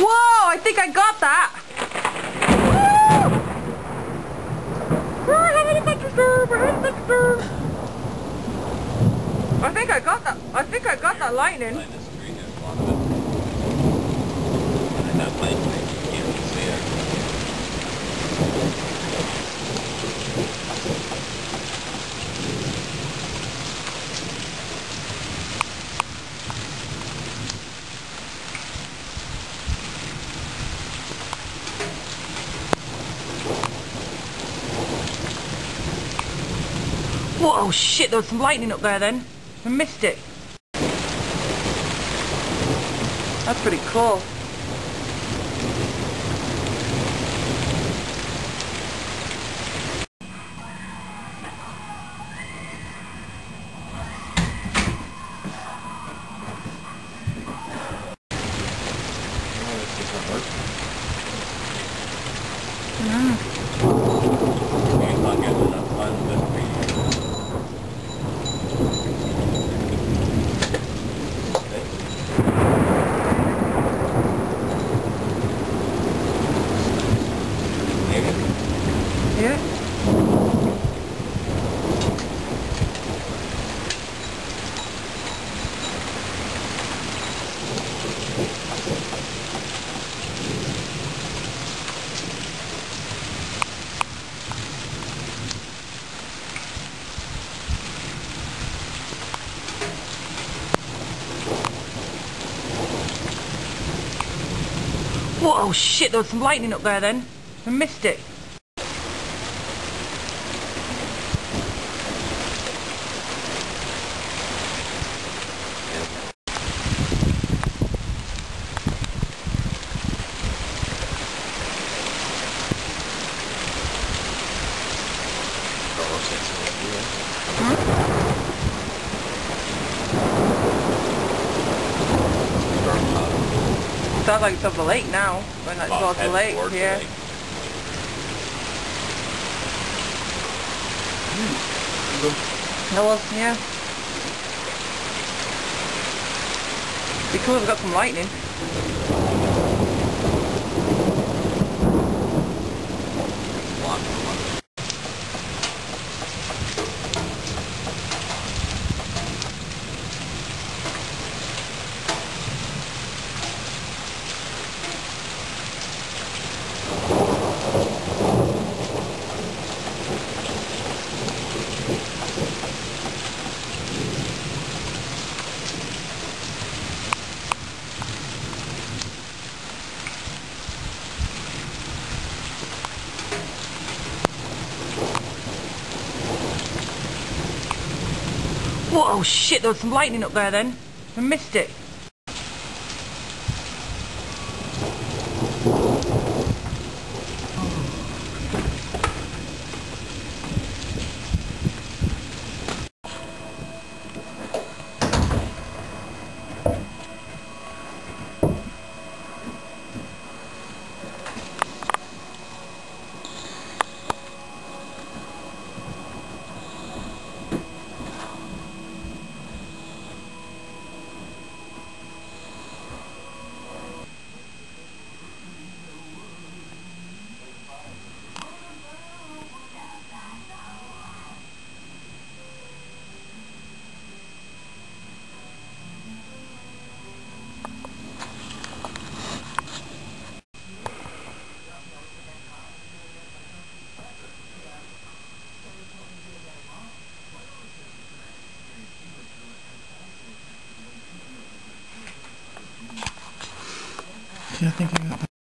Whoa, I think I got that. I think I got that. I think I got that lightning. Whoa, shit, there was some lightning up there then. I missed it. That's pretty cool. Yeah. Whoa, shit, there was some lightning up there then. I missed it. Sounds like it's up the lake now. When that's towards the lake, yeah. That was, yeah. Be cool if we got some lightning. Whoa, shit, there was some lightning up there then. I missed it. Yeah, I think I got that.